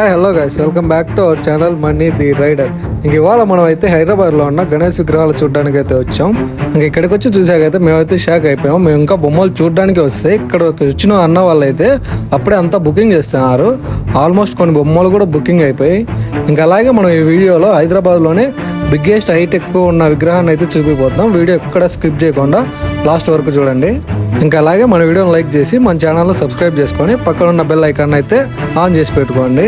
Hello guys, welcome back to our channel money the rider. ఇవాళ మనం అయితే హైదరాబాద్లో ఉన్న గణేష్ విగ్రహాలు చూడడానికి అయితే వచ్చాం. ఇక్కడికి వచ్చి చూసాకైతే మేమైతే షాక్ అయిపోయాం. మేము ఇంకా బొమ్మలు చూడడానికి వస్తే ఇక్కడ వచ్చిన అన్న వాళ్ళు అయితే అప్పుడే అంతా బుకింగ్ చేస్తున్నారు. ఆల్మోస్ట్ కొన్ని బొమ్మలు కూడా బుకింగ్ అయిపోయి. అలాగే మనం ఈ వీడియోలో హైదరాబాద్లోనే బిగ్గెస్ట్ హైట్ ఎక్కువ ఉన్న విగ్రహాన్ని అయితే చూపిపోతున్నాం. వీడియో ఎక్కడ స్కిప్ చేయకుండా లాస్ట్ వరకు చూడండి. అలాగే మన వీడియోని లైక్ చేసి మన ఛానల్ని సబ్స్క్రైబ్ చేసుకొని పక్కన ఉన్న బెల్ ఐకాన్ అయితే ఆన్ చేసి పెట్టుకోండి.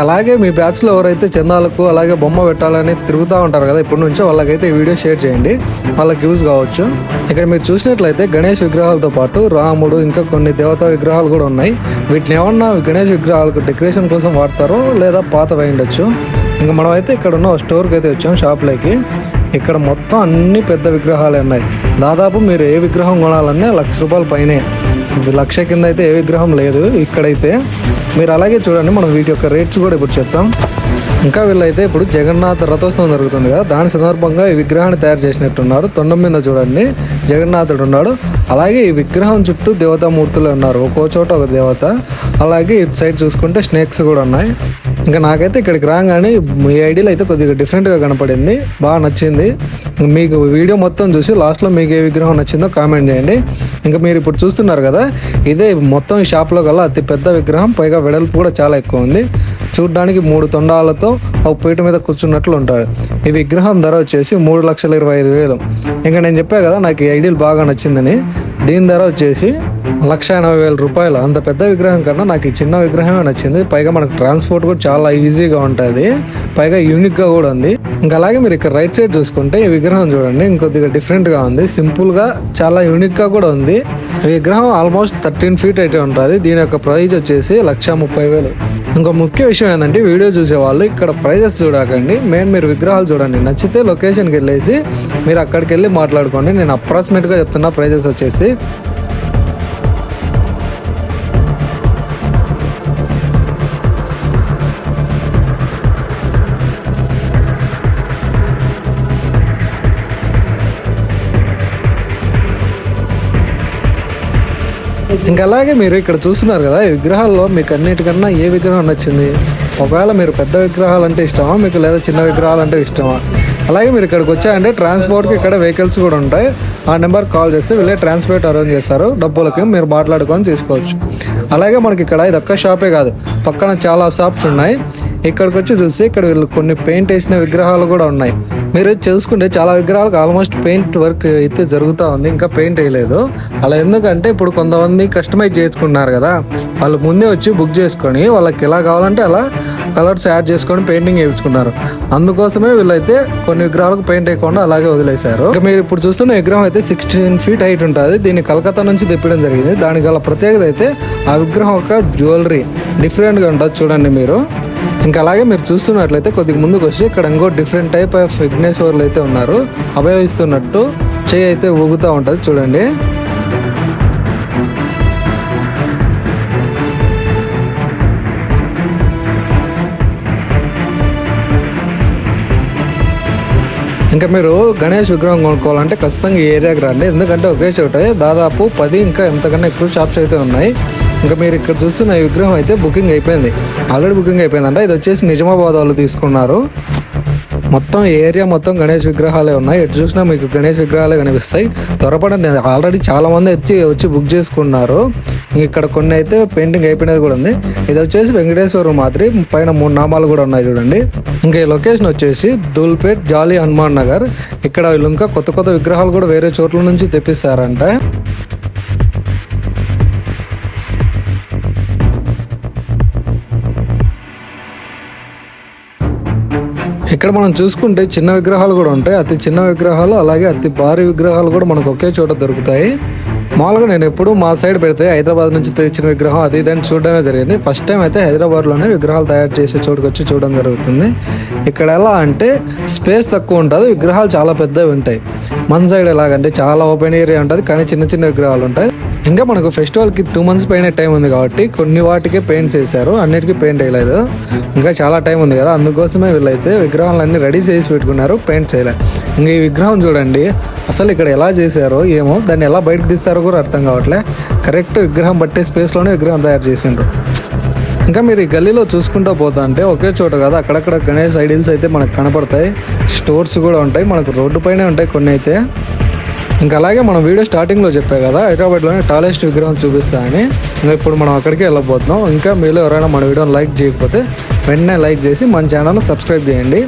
అలాగే మీ బ్యాచ్లో ఎవరైతే చందాలకు అలాగే బొమ్మ పెట్టాలని తిరుగుతూ ఉంటారు కదా ఇప్పటి నుంచో, వాళ్ళకైతే ఈ వీడియో షేర్ చేయండి, వాళ్ళకి యూజ్ కావచ్చు. ఇక్కడ మీరు చూసినట్లయితే గణేష్ విగ్రహాలతో పాటు రాముడు ఇంకా కొన్ని దేవతా విగ్రహాలు కూడా ఉన్నాయి. వీటిని ఏమన్నా గణేష్ విగ్రహాలకు డెకరేషన్ కోసం వాడతారో లేదా పాత వేయండొచ్చు. మనమైతే ఇక్కడ ఉన్న స్టోర్కి అయితే వచ్చాం, షాప్లోకి. ఇక్కడ మొత్తం అన్ని పెద్ద విగ్రహాలే ఉన్నాయి. దాదాపు మీరు ఏ విగ్రహం కొనాలన్నా ₹1,00,000 పైనే. 1,00,000 కింద అయితే ఏ విగ్రహం లేదు ఇక్కడైతే. మీరు అలాగే చూడండి, మనం వీటి యొక్క రేట్స్ కూడా ఇప్పుడు చెప్తాం. వీళ్ళైతే ఇప్పుడు జగన్నాథ రథోత్సవం జరుగుతుంది కదా, దాని సందర్భంగా ఈ విగ్రహాన్ని తయారు చేసినట్టున్నారు. తొండం మీద చూడండి జగన్నాథుడు ఉన్నాడు. అలాగే ఈ విగ్రహం చుట్టూ దేవతామూర్తులు ఉన్నారు, ఒక్కో చోట ఒక దేవత. అలాగే ఇటు సైడ్ చూసుకుంటే స్నేక్స్ కూడా ఉన్నాయి. నాకైతే ఇక్కడికి రాగానే మీ ఐడియాలో అయితే కొద్దిగా డిఫరెంట్గా కనపడింది, బాగా నచ్చింది. మీకు వీడియో మొత్తం చూసి లాస్ట్లో మీకు ఏ విగ్రహం నచ్చిందో కామెంట్ చేయండి. మీరు ఇప్పుడు చూస్తున్నారు కదా, ఇదే మొత్తం ఈ షాప్లో కల్లా అతి పెద్ద విగ్రహం, పైగా వెడల్పు కూడా చాలా ఎక్కువ ఉంది. చూడ్డానికి 3 తొండాలతో ఒక పీట మీద కూర్చున్నట్లు ఉంటాడు. ఈ విగ్రహం ధర వచ్చేసి ₹3,25,000. నేను చెప్పా కదా నాకు ఈ ఐడియల్ బాగా నచ్చిందని. దీని ధర వచ్చేసి ₹1,80,000. అంత పెద్ద విగ్రహం కన్నా నాకు ఈ చిన్న విగ్రహమే నచ్చింది. పైగా మనకు ట్రాన్స్పోర్ట్ కూడా చాలా ఈజీగా ఉంటుంది, పైగా యూనిక్గా కూడా ఉంది. అలాగే మీరు ఇక్కడ రైట్ సైడ్ చూసుకుంటే ఈ విగ్రహం చూడండి, ఇంకొద్దిగా డిఫరెంట్గా ఉంది, సింపుల్గా చాలా యూనిక్గా కూడా ఉంది. ఈ విగ్రహం ఆల్మోస్ట్ 13 feet అయితే ఉంటుంది. దీని యొక్క ప్రైజ్ వచ్చేసి ₹1,30,000. ఇంకో ముఖ్య విషయం ఏంటంటే, వీడియో చూసేవాళ్ళు ఇక్కడ ప్రైజెస్ చూడకండి, మీరు విగ్రహాలు చూడండి. నచ్చితే లొకేషన్కి వెళ్ళేసి మీరు అక్కడికి వెళ్ళి మాట్లాడుకోండి. నేను అప్రాక్సిమేట్గా చెప్తున్నా ప్రైజెస్ వచ్చేసి. అలాగే మీరు ఇక్కడ చూస్తున్నారు కదా, ఈ విగ్రహాల్లో మీకు అన్నిటికన్నా ఏ విగ్రహం నచ్చింది? ఒకవేళ మీరు పెద్ద విగ్రహాలు అంటే ఇష్టమా మీకు, లేదా చిన్న విగ్రహాలు అంటే ఇష్టమా? అలాగే మీరు ఇక్కడికి వచ్చారంటే ట్రాన్స్పోర్ట్కి ఇక్కడ వెహికల్స్ కూడా ఉంటాయి. ఆ నెంబర్కి కాల్ చేస్తే వీళ్ళే ట్రాన్స్పోర్ట్ అరేంజ్ చేస్తారు. డబ్బులకి మీరు మాట్లాడుకొని తీసుకోవచ్చు. అలాగే మనకి ఇక్కడ ఇది ఒక్క షాపే కాదు, పక్కన చాలా షాప్స్ ఉన్నాయి. ఇక్కడికి వచ్చి చూస్తే ఇక్కడ వీళ్ళు కొన్ని పెయింట్ వేసిన విగ్రహాలు కూడా ఉన్నాయి. మీరు చూసుకుంటే చాలా విగ్రహాలకు ఆల్మోస్ట్ పెయింట్ వర్క్ అయితే జరుగుతూ ఉంది, ఇంకా పెయింట్ వేయలేదు. అలా ఎందుకంటే ఇప్పుడు కొంతమంది కస్టమైజ్ చేసుకున్నారు కదా, వాళ్ళు ముందే వచ్చి బుక్ చేసుకొని వాళ్ళకి ఎలా కావాలంటే అలా కలర్స్ యాడ్ చేసుకొని పెయింటింగ్ వేయించుకున్నారు. అందుకోసమే వీళ్ళైతే కొన్ని విగ్రహాలకు పెయింట్ వేయకుండా అలాగే వదిలేశారు. మీరు ఇప్పుడు చూస్తున్న విగ్రహం అయితే 16 feet హైట్ ఉంటుంది. దీన్ని కలకత్తా నుంచి తెప్పడం జరిగింది. దానికి గల ప్రత్యేకత అయితే ఆ విగ్రహం ఒక జ్యువెలరీ డిఫరెంట్గా ఉంటుంది చూడండి మీరు. అలాగే మీరు చూస్తున్నట్లయితే కొద్దిగా ముందుకు వచ్చి ఇక్కడ ఇంకో డిఫరెంట్ టైప్ ఆఫ్ విఘ్నేశ్వర్లు అయితే ఉన్నారు. అభయమిస్తున్నట్టు చేయి అయితే ఊగుతూ ఉంటుంది చూడండి. మీరు గణేష్ విగ్రహం కొనుక్కోవాలంటే ఖచ్చితంగా ఈ ఏరియాకి రండి, ఎందుకంటే ఒకే చోట దాదాపు 10 ఇంకా ఎంతకన్నా ఎక్కువ షాప్స్ అయితే ఉన్నాయి. మీరు ఇక్కడ చూస్తున్న ఈ విగ్రహం అయితే బుకింగ్ అయిపోయింది, ఆల్రెడీ బుకింగ్ అయిపోయిందంట. ఇది వచ్చేసి నిజామాబాద్ వాళ్ళు తీసుకున్నారు. మొత్తం ఏరియా మొత్తం గణేష్ విగ్రహాలే ఉన్నాయి. ఎటు చూసినా మీకు గణేష్ విగ్రహాలే కనిపిస్తాయి. త్వరపడండి, ఆల్రెడీ చాలా మంది వచ్చి బుక్ చేసుకున్నారు. ఇక్కడ కొన్ని అయితే పెయింటింగ్ అయిపోయినది కూడా ఉంది. ఇది వచ్చేసి వెంకటేశ్వర మాదిరి, పైన 3 నామాలు కూడా ఉన్నాయి చూడండి. ఈ లొకేషన్ వచ్చేసి ధూల్పేట్ జాలీ హనుమాన్ నగర్. ఇక్కడ వీళ్ళు ఇంకా కొత్త విగ్రహాలు కూడా వేరే చోట్ల నుంచి తెప్పిస్తారంట. ఇక్కడ మనం చూసుకుంటే చిన్న విగ్రహాలు కూడా ఉంటాయి, అతి చిన్న విగ్రహాలు అలాగే అతి భారీ విగ్రహాలు కూడా మనకు ఒకే చోట దొరుకుతాయి. మామూలుగా నేను ఎప్పుడు మా సైడ్ పెడితే హైదరాబాద్ నుంచి తెచ్చిన విగ్రహం అది ఇదని చూడడమే జరిగింది. ఫస్ట్ టైం అయితే హైదరాబాద్లోనే విగ్రహాలు తయారు చేసే చోటుకు వచ్చి చూడడం జరుగుతుంది. ఇక్కడ ఎలా అంటే స్పేస్ తక్కువ ఉంటుంది, విగ్రహాలు చాలా పెద్దవి ఉంటాయి. మన సైడ్ ఎలాగంటే చాలా ఓపెన్ ఏరియా ఉంటుంది, కానీ చిన్న విగ్రహాలు ఉంటాయి. మనకు ఫెస్టివల్కి 2 months పైన టైం ఉంది కాబట్టి కొన్ని వాటికే పెయింట్స్ వేశారు, అన్నిటికీ పెయింట్ వేయలేదు. ఇంకా చాలా టైం ఉంది కదా, అందుకోసమే వీళ్ళైతే విగ్రహాలన్నీ రెడీ చేసి పెట్టుకున్నారు, పెయింట్ చేయలేదు. ఈ విగ్రహం చూడండి, అసలు ఇక్కడ ఎలా చేశారో ఏమో, దాన్ని ఎలా బయటకు తీస్తారో కూడా అర్థం కావట్లే. కరెక్ట్ విగ్రహం బట్టే స్పేస్లోనే విగ్రహం తయారు చేసిండ్రు. ఇంకా మీరు ఈ గల్లీలో చూసుకుంటూ పోతా అంటే ఒకే చోట కదా అక్కడక్కడ గణేష్ ఐడిల్స్ అయితే మనకు కనపడతాయి. స్టోర్స్ కూడా ఉంటాయి, మనకు రోడ్డు పైనే ఉంటాయి కొన్ని అయితే. ఇంకా అలాగే మనం వీడియో స్టార్టింగ్లో చెప్పా కదా హైదరాబాద్లోనే టాలెస్ట్ విగ్రహం చూపిస్తా అని. ఇంకా ఇప్పుడు మనం అక్కడికి వెళ్ళబోతున్నాం. ఇంకా మీలో ఎవరైనా మన వీడియోని లైక్ చేయకపోతే వెంటనే లైక్ చేసి మన ఛానల్ని సబ్స్క్రైబ్ చేయండి.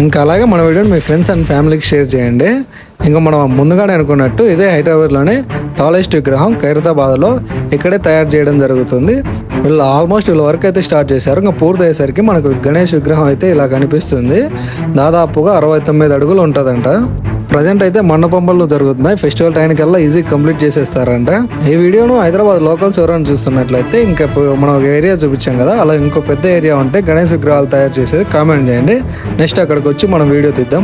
ఇంకా అలాగే మన వీడియోని మీ ఫ్రెండ్స్ అండ్ ఫ్యామిలీకి షేర్ చేయండి. ఇంకా మనం ముందుగానే అనుకున్నట్టు ఇదే హైదరాబాద్లోనే టాలెస్ట్ విగ్రహం ఖైరతాబాద్లో ఇక్కడే తయారు చేయడం జరుగుతుంది. వీళ్ళ వర్క్ అయితే స్టార్ట్ చేశారు. ఇంకా పూర్తి అయ్యేసరికి మనకు గణేష్ విగ్రహం అయితే ఇలా కనిపిస్తుంది. దాదాపుగా 69 అడుగులు ఉంటుందంట. ప్రజెంట్ అయితే మండపంపలు జరుగుతున్నాయి. ఫెస్టివల్ టైంకల్లా ఈజీ కంప్లీట్ చేసేస్తారంట. ఈ వీడియోను హైదరాబాద్ లోకల్స్ ఎవరైనా చూస్తున్నట్లయితే ఇంకా మనం ఒక ఏరియా చూపించాం కదా, అలా ఇంకో పెద్ద ఏరియా ఉంటే గణేష్ విగ్రహాలు తయారు చేసేది కామెంట్ చేయండి. నెక్స్ట్ అక్కడికి వచ్చి మనం వీడియో తీద్దాం.